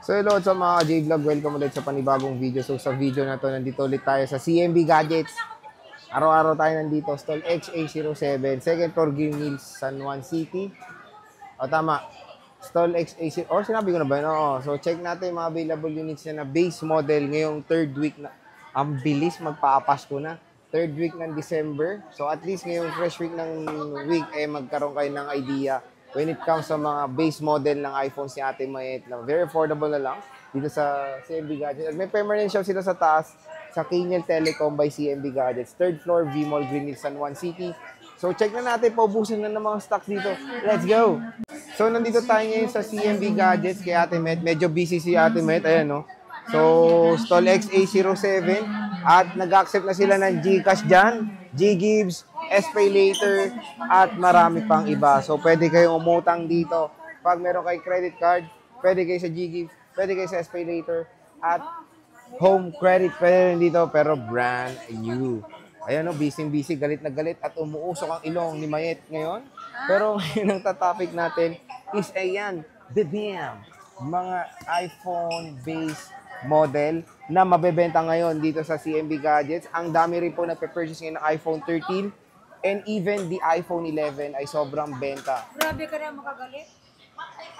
So hello sa mga J-Vlog, welcome ulit sa panibagong video. So sa video na to, nandito ulit tayo sa CMB Gadgets. Araw-araw tayo nandito, stall XA07, second floor Green Hills, San Juan City. O tama, stall XA07, or sinabi ko na ba yun? Oo. So check natin yung mga available units na base model ngayong third week na. Ang bilis, magpaapasko na. Third week ng December. So at least ngayong fresh week ng week, magkaroon kayo ng idea when it comes sa mga base model ng iPhones ni Ate Mayet na very affordable na lang dito sa CMB Gadgets. At may permanent shop sila sa taas sa Kaniel Telecom by CMB Gadgets. Third floor, V-Mall, Green Hills, San Juan City. So check na natin, paubusin na ng mga stocks dito. Let's go! So nandito tayo ngayon sa CMB Gadgets kay Ate Mayet. Medyo busy si Ate Mayet. Ayan, no? So stall XA07 at nag-accept na sila ng GCash dyan, G-Gives, SPayLater, at marami pang iba. So, pwede kayong umutang dito. Pag meron kayo credit card, pwede kayo sa G-Gives, pwede kayo sa SPayLater, at home credit, pwede rin dito, pero brand new. Ayan o, busy-busy, galit na galit, at umuusok ang ilong ni Mayet ngayon. Pero ngayon ang topic natin is, ayan, the damn, mga iPhone-based model na mabebenta ngayon dito sa CMB Gadgets. Ang dami rin po nagpe-purchase ngayon ng iPhone 13 and even the iPhone 11 ay sobrang benta. Grabe ka na makagalit.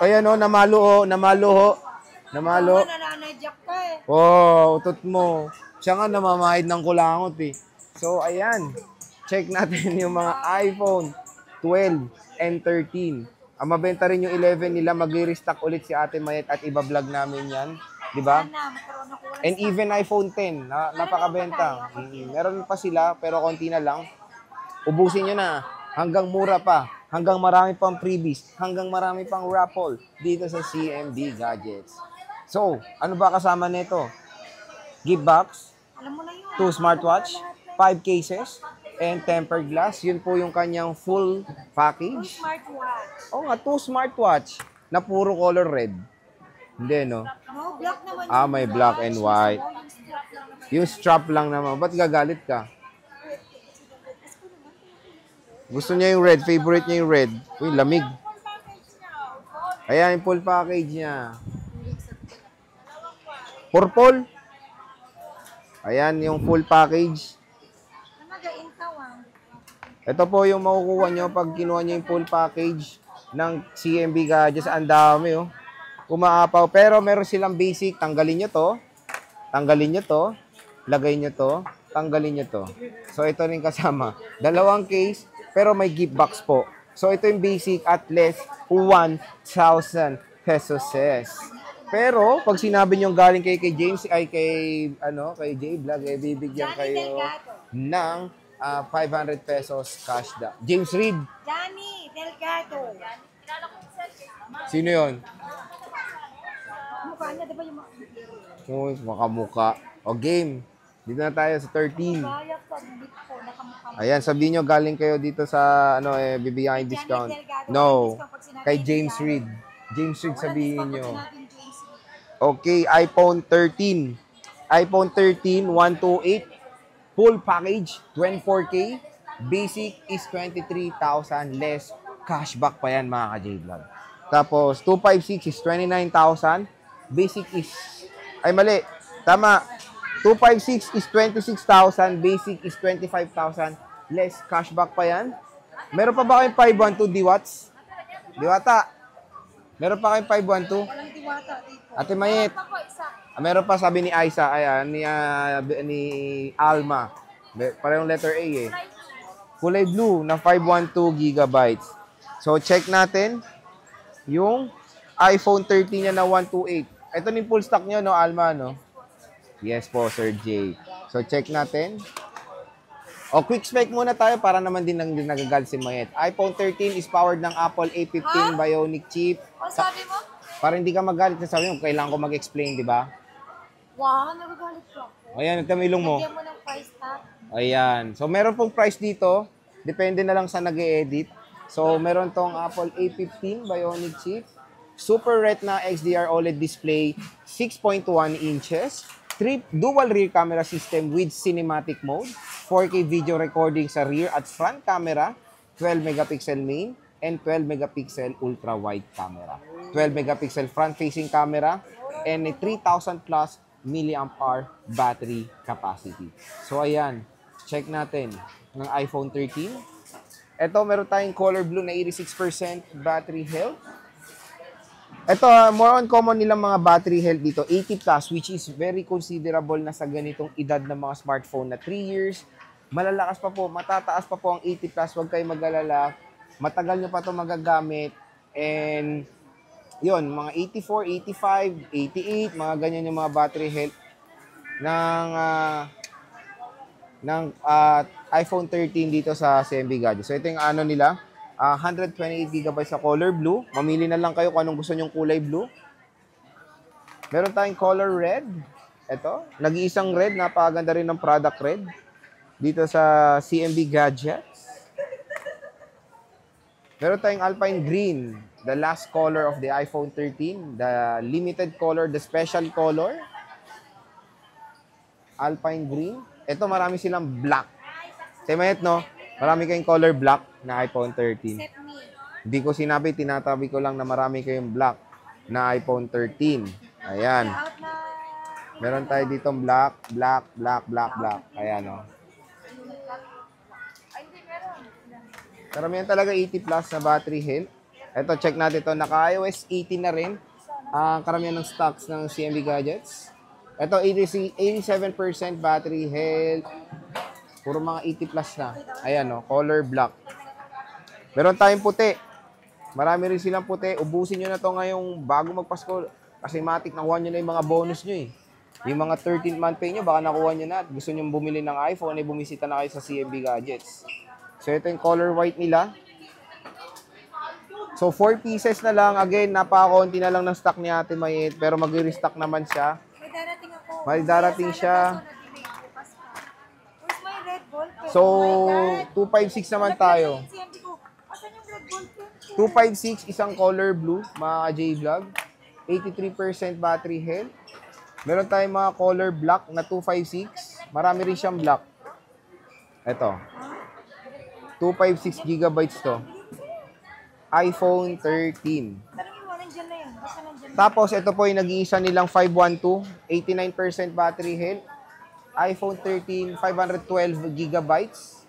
Ayan o, namalo. Nananadyak ka eh. Oh, utot mo. Siya nga namamahid ng kulangot eh. So, ayan. Check natin yung mga iPhone 12 and 13. Ang mabenta rin yung 11 nila. Mag-restock ulit si Ate Mayet at iba-vlog namin yan. Diba? And even iPhone 10, napakabenta. Meron pa sila, pero konti na lang. Ubusin nyo na. Hanggang mura pa. Hanggang marami pang freebies. Hanggang marami pang raffle dito sa CMB Gadgets. So, ano ba kasama nito? Gift box, 2 smartwatch, 5 cases, and tempered glass. Yun po yung kanyang full package. Smartwatch. Oo nga, 2 smartwatch na puro color red. Hindi, no? No, black naman. May black and white. Yung strap lang naman. Ba't gagalit ka? Gusto niya yung red. Favorite niya yung red. Uy, lamig. Ayan, yung full package niya. Purple. Ayan, yung full package. Ito po yung makukuha nyo pag kinuha nyo yung full package ng CMB Gadgets. Ang dami, oh. Umaapaw. Pero meron silang basic. Tanggalin nyo to. Tanggalin nyo to. Lagay nyo to. Tanggalin nyo to. So, ito rin kasama. Dalawang case, pero may gift box po. So, ito yung basic at less 1,000 pesos. Pero, pag sinabi nyo galing kay James, kay J-Vlog, bibigyan kayo ng 500 pesos cash da. James Reid. Johnny Delgado. Sino yun? Mukha niya, di ba yung Uy, makamuka. O, game. Dito na tayo sa 13. Ayan, sabihin nyo galing kayo dito sa, bibigyan kayo discount. No. Kay James Reid. James Reid sabihin nyo. Okay, iPhone 13. iPhone 13, 128. Full package, 24K. Basic is 23,000. Less cashback pa yan, mga ka-J-Vlog. Tapos, 256 is 29,000. Basic is, mali. Tama. 256 is 26,000. Basic is 25,000. Less cashback pa yan. Meron pa ba kayong 512 Diwats? Diwata. Meron pa kayong 512? walang diwata dito. Ate Mayet. Meron pa, sabi ni Aisa. Ayan, ni Alma. Parehong letter A eh. Kulay blue na 512 gigabytes. So, check natin yung iPhone 13 niya na 128. Ito yung full stock nyo, no, Alma, no? Yes po, Sir J. So, check natin. Quick spec muna tayo para naman din nagagalit si Mayet. iPhone 13 is powered ng Apple A15 Bionic chip. O sabi mo? Para hindi ka magalit na sabi mo, kailangan ko mag-explain, di ba? Wow, nagagalit ka ako. Ayan, nagkamilong mo. Lagyan mo ng price tag. Ayan. So, meron pong price dito. Depende na lang sa nag-e-edit. So, meron tong Apple A15 Bionic chip. Super Retina XDR OLED display, 6.1 inches. Dual rear camera system with cinematic mode. 4K video recording sa rear at front camera. 12 megapixel main and 12 megapixel ultra-wide camera. 12 megapixel front-facing camera. and a 3,000 plus milliamp hour battery capacity. So ayan, check natin ng iPhone 13. Ito, meron tayong color blue na 86% battery health. Ito, more on common nilang mga battery health dito, 80 plus, which is very considerable na sa ganitong edad ng mga smartphone na 3 years. Malalakas pa po, matataas pa po ang 80 plus, huwag kayong mag-alala. Matagal nyo pa ito magagamit. And, yun, mga 84, 85, 88, mga ganyan yung mga battery health ng iPhone 13 dito sa CMB Gadgets. So, ito yung ano nila, 128GB sa color blue. Mamili na lang kayo kung anong gusto nyong kulay blue. Meron tayong color red. Ito, nag-iisang red, napakaganda rin ng product red dito sa CMB Gadgets. Meron tayong Alpine Green, the last color of the iPhone 13, the limited color, the special color. Alpine Green. Ito, marami silang black. Sa Mayet, no? Marami kayong color black na iPhone 13. Except me. Hindi ko sinabi, tinatabi ko lang na marami kayong black na iPhone 13. Ayan. Out na. Meron tayo ditong black. Ayan, no? Ay, hindi, meron. Karamihan talaga 80 plus na battery health. Ito, check natin ito. Naka-iOS 18 na rin. Ang karamihan ng stocks ng CMB Gadgets. Ito, 87% battery health. Puro mga 80 plus na. Ayan, no? Color black. Meron tayong puti. Marami rin silang puti. Ubusin nyo na to ngayong bago magpasko. Kasi matik, nakuha nyo na yung mga bonus nyo eh. Yung mga 13th month pay nyo, baka nakuha nyo na. At gusto nyo bumili ng iPhone, ay bumisita na kayo sa CMB Gadgets. So, ito yung color white nila. So, 4 pieces na lang. Again, napakakunti na lang ng stock ni Ate Mayet. Pero mag-restock naman siya. May darating ako. May darating siya. Where's my red ball pen? So, Oh my God. 256 naman tayo. CMB ko. Asan yung red ball pen? 256, isang color blue, mga J-Vlog. 83% battery health. Meron tayong mga color black na 256. Marami rin siyang black. Ito. 256 gigabytes to. iPhone 13. Tanongin mo, nandiyan na yun. Basta nandiyan na. Tapos, ito po yung nag-iisa nilang 512. 89% battery health. iPhone 13, 512 gigabytes.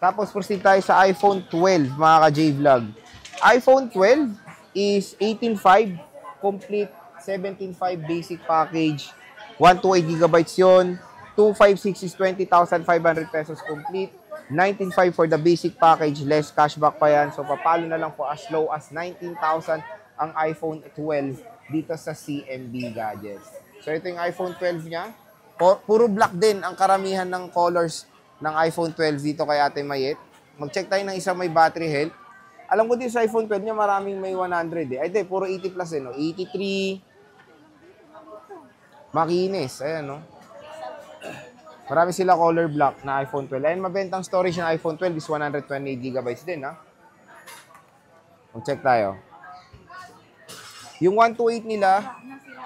Tapos, proceed tayo sa iPhone 12, mga ka-J-Vlog. iPhone 12 is 18.5 complete, 17.5 basic package. 128 gigabytes yun. 256 is 20,500 pesos complete. 19.5 for the basic package, less cashback pa yan. So, papalo na lang po as low as 19,000 ang iPhone 12 dito sa CMB Gadgets. So, ito yung iPhone 12 niya. Puro black din ang karamihan ng colors ng iPhone 12 dito kay Ate Mayet. Mag-check tayo ng isang may battery health. Alam ko din sa iPhone 12 niya maraming may 100 eh. Ay, di, puro 80 plus eh, no? 83. Makinis. Ayan, no? Marami sila color black na iPhone 12. Ayan, mabentang storage ng iPhone 12 is 128GB din, ha? Mag-check tayo. Yung 128 nila,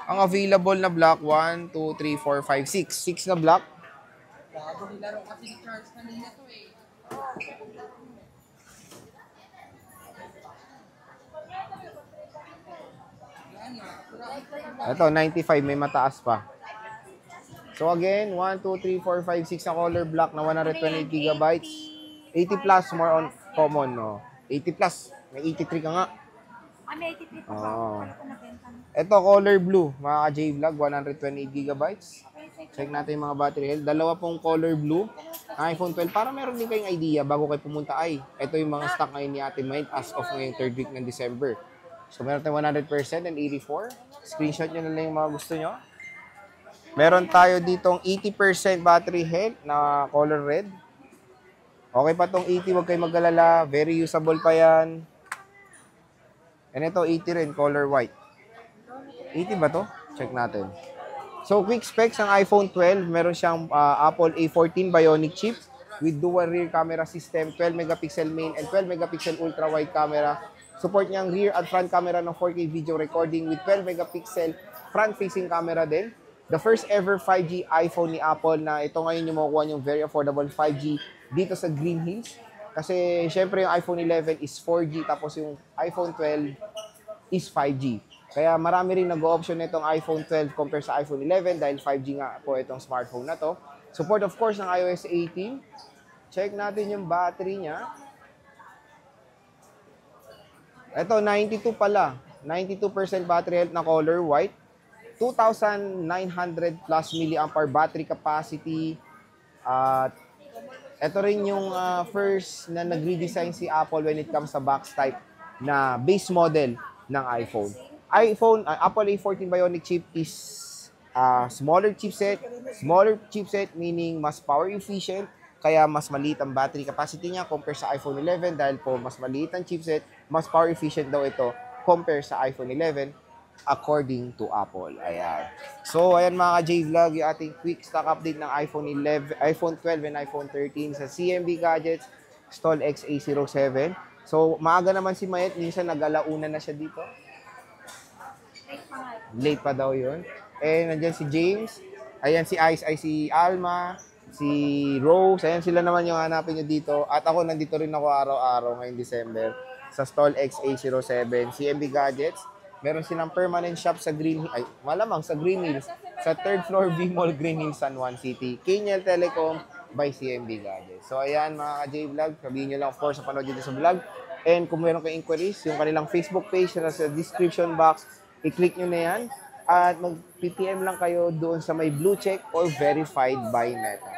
ang available na black, 1, 2, 3, 4, 5, 6. 6 na black. Bago nilaro kasi ni Charles kanina to eh. Ito, 95. May mataas pa. So again, 1, 2, 3, 4, 5, 6 na color black na 128 gigabytes. 80 plus, more on common, no? 80 plus. May 83 ka nga. Ah, may 83 pa ba? Oo. Wala ko nabenta. Ito, color blue, mga ka-J-Vlog, 128 gigabytes. Check natin yung mga battery health. Dalawa pong color blue ng iPhone 12. Para meron din kayong idea bago kayo pumunta. Ay, ito yung mga stock ngayon ni Ate Mind as of ngayong 3rd week ng December. So, meron tayong 100% and 84. Screenshot nyo na lang yung mga gusto nyo. Meron tayo ditong 80% battery health na color red. Okay pa tong 80, huwag kayong mag-alala. Very usable pa yan. And ito, 80 rin, color white. 80 ba to? Check natin. So, quick specs ang iPhone 12. Meron siyang Apple A14 Bionic chip with dual rear camera system, 12 megapixel main and 12 megapixel ultra wide camera. Support niya ang rear at front camera ng 4K video recording with 12 megapixel front-facing camera din. The first ever 5G iPhone ni Apple na ito ngayon yung makukuha yung very affordable 5G dito sa Green Hills. Kasi syempre yung iPhone 11 is 4G tapos yung iPhone 12 is 5G. Kaya marami rin nag-option nitong iPhone 12 compare sa iPhone 11 dahil 5G nga po itong smartphone na to. Support of course ng iOS 18. Check natin yung battery niya. Ito, 92 pala. 92% battery health na color white. 2,900 plus milliampere battery capacity. At ito rin yung first na nag-redesign si Apple when it comes sa box type na base model ng iPhone. Apple A14 Bionic chip is smaller chipset meaning mas power efficient, kaya mas maliit ang battery capacity niya compare sa iPhone 11 dahil po mas maliit ang chipset, mas power efficient daw ito compare sa iPhone 11 according to Apple. Ayan. So, ayan mga ka-J-Vlog, yung ating quick stock update ng iPhone 12 and iPhone 13 sa CMB Gadgets, Stall XA07. So, maaga naman si Mayet, minsan nag-alauna na siya dito. Late pa daw yun. And nandiyan si James. Ayan si Ice, ay si Alma, si Rose. Ayan sila naman yung hanapin nyo dito. At ako, nandito rin ako araw-araw ngayong December sa Stall XA07, CMB Gadgets. Meron silang permanent shop sa Green Hills, sa 3rd floor V-Mall Green Hills, San Juan City. Kenyel Telecom by CMB Gadgets. So ayan mga ka-J-Vlog, sabihin nyo lang of course sa panood dito sa vlog. And kung meron kayong inquiries, yung kanilang Facebook page na sa description box, i-click nyo na yan. At mag-PPM lang kayo doon sa may blue check or verified by Meta.